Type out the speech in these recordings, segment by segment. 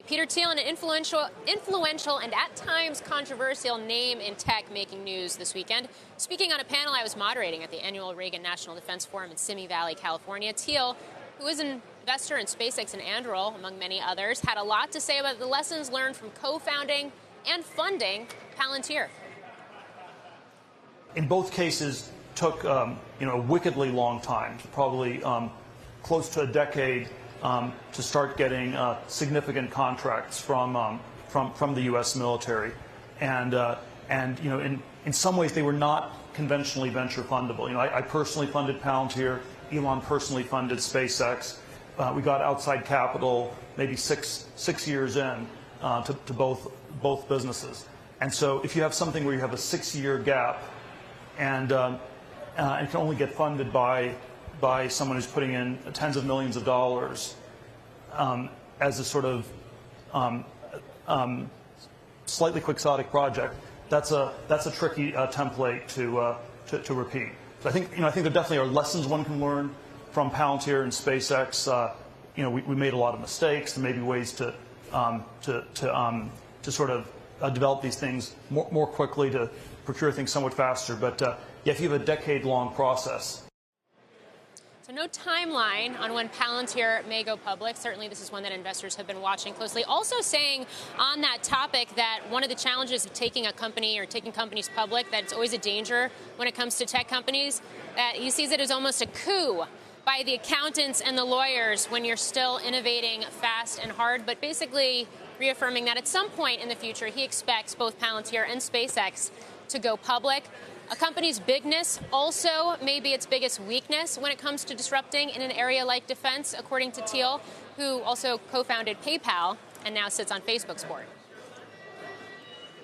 Peter Thiel, an influential and at times controversial name in tech, making news this weekend. Speaking on a panel I was moderating at the annual Reagan National Defense Forum in Simi Valley, California, Thiel, who is an investor in SpaceX and Anduril, among many others, had a lot to say about the lessons learned from co-founding and funding Palantir. In both cases, took a wickedly long time, probably close to a decade, to start getting significant contracts from the U.S. military, and in some ways they were not conventionally venture fundable. I personally funded Palantir. Elon personally funded SpaceX. We got outside capital maybe six years in to both businesses. And so if you have something where you have a 6-year gap and it can only get funded by someone who's putting in tens of millions of dollars as a sort of slightly quixotic project, that's a tricky template to repeat. So I think there definitely are lessons one can learn from Palantir and SpaceX. We made a lot of mistakes. There may be ways to sort of develop these things more quickly, to procure things somewhat faster. But yeah, if you have a decade-long process. So no timeline on when Palantir may go public. Certainly this is one that investors have been watching closely. Also saying on that topic that one of the challenges of taking a company or taking companies public, that it's always a danger when it comes to tech companies, that he sees it as almost a coup by the accountants and the lawyers when you're still innovating fast and hard, but basically reaffirming that at some point in the future he expects both Palantir and SpaceX to go public. A company's bigness also may be its biggest weakness when it comes to disrupting in an area like defense, according to Thiel, who also co-founded PayPal and now sits on Facebook's board.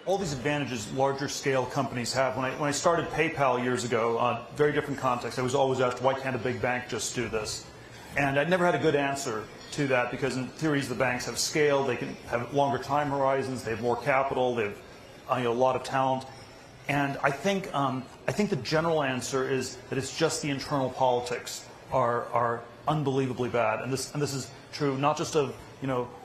All these advantages larger scale companies have. When I started PayPal years ago, very different context, I was always asked, why can't a big bank just do this? And I'd never had a good answer to that, because in theories the banks have scale, they can have longer time horizons, they have more capital, they have a lot of talent. And I think the general answer is that it's just the internal politics are unbelievably bad, and this is true not just of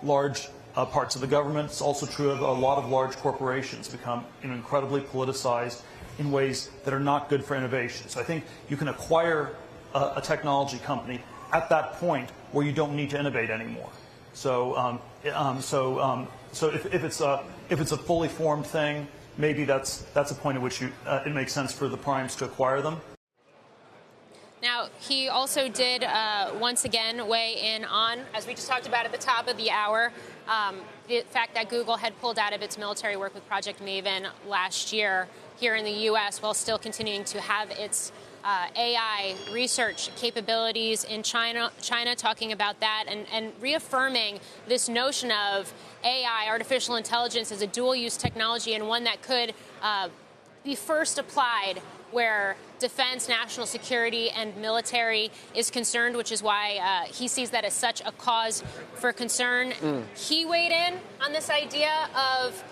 large parts of the government. It's also true of a lot of large corporations become incredibly politicized in ways that are not good for innovation. So I think you can acquire a technology company at that point where you don't need to innovate anymore. So if it's a fully formed thing, maybe that's a point at which it makes sense for the primes to acquire them. Now, he also did once again weigh in on, as we just talked about at the top of the hour, the fact that Google had pulled out of its military work with Project Maven last year here in the U.S. while still continuing to have its AI research capabilities in China, talking about that and reaffirming this notion of AI, artificial intelligence, as a dual-use technology and one that could be first applied where defense, national security, and military is concerned, which is why he sees that as such a cause for concern. He weighed in on this idea of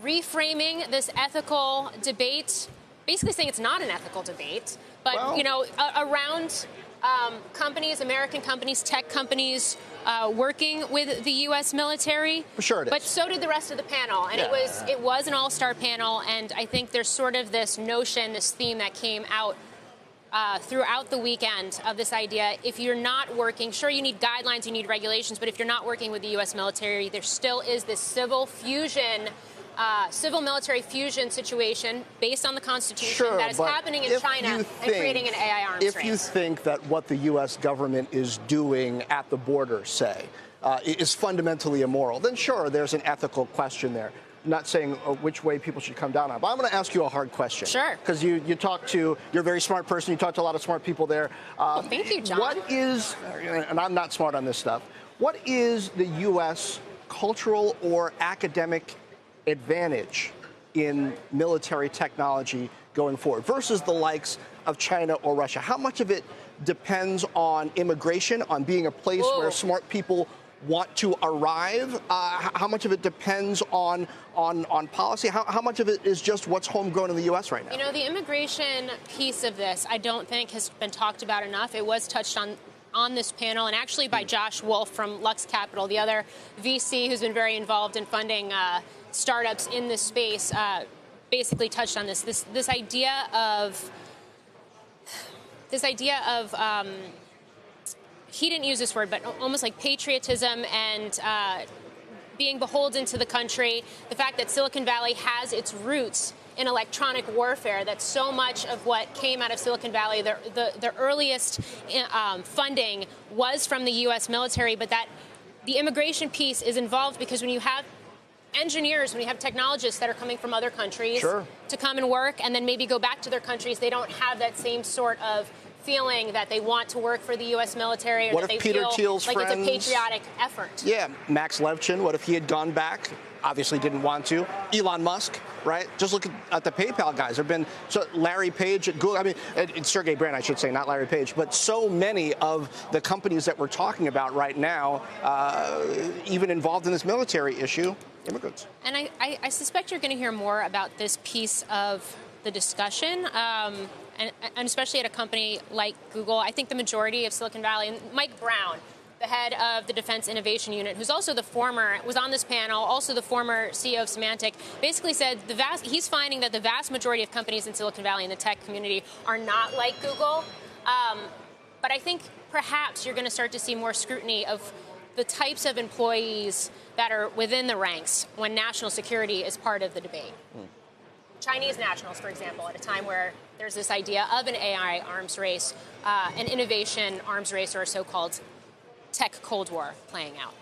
reframing this ethical debate, basically saying it's not an ethical debate, but, around companies, American companies, tech companies, working with the U.S. military. Sure it is. But so did the rest of the panel, and it was an all-star panel, and I think there's sort of this notion, this theme that came out throughout the weekend of this idea, if you're not working, sure, you need guidelines, you need regulations, but if you're not working with the U.S. military, there still is this civil-military fusion situation based on the Constitution that is happening in China and creating an AI arms race. If you think that what the U.S. government is doing at the border, say, is fundamentally immoral, then sure, there's an ethical question there. I'm not saying which way people should come down on, but I'm going to ask you a hard question. Sure. Because you're a very smart person, you talk to a lot of smart people there. Well, thank you, John. What is, and I'm not smart on this stuff, what is the U.S. cultural or academic advantage in military technology going forward versus the likes of China or Russia? How much of it depends on immigration, on being a place where smart people want to arrive? How much of it depends on policy? How much of it is just what's homegrown in the U.S. right now? The immigration piece of this, I don't think has been talked about enough. It was touched on on this panel, and actually by Josh Wolf from Lux Capital, the other VC who's been very involved in funding startups in this space, basically touched on this idea of he didn't use this word, but almost like patriotism and being beholden to the country, the fact that Silicon Valley has its roots in electronic warfare, that so much of what came out of Silicon Valley, the earliest funding was from the U.S. military, but that the immigration piece is involved because when you have engineers, when you have technologists that are coming from other countries to come and work and then maybe go back to their countries, they don't have that same sort of feeling that they want to work for the U.S. military, or what that they if Peter feel Thiel's like friends, it's a patriotic effort. Yeah, Max Levchin, what if he had gone back? Obviously didn't want to. Elon Musk, right? Just look at the PayPal guys. There have been Larry Page at Google. I mean, it's Sergey Brin, I should say, not Larry Page. But so many of the companies that we're talking about right now, even involved in this military issue, immigrants. And I suspect you're going to hear more about this piece of the discussion. And especially at a company like Google. I think the majority of Silicon Valley, and Mike Brown, the head of the Defense Innovation Unit, who's also was on this panel, also the former CEO of Symantec, basically said he's finding that the vast majority of companies in Silicon Valley in the tech community are not like Google. But I think perhaps you're going to start to see more scrutiny of the types of employees that are within the ranks when national security is part of the debate. Chinese nationals, for example, at a time where there's this idea of an AI arms race, an innovation arms race, or a so-called tech Cold War playing out.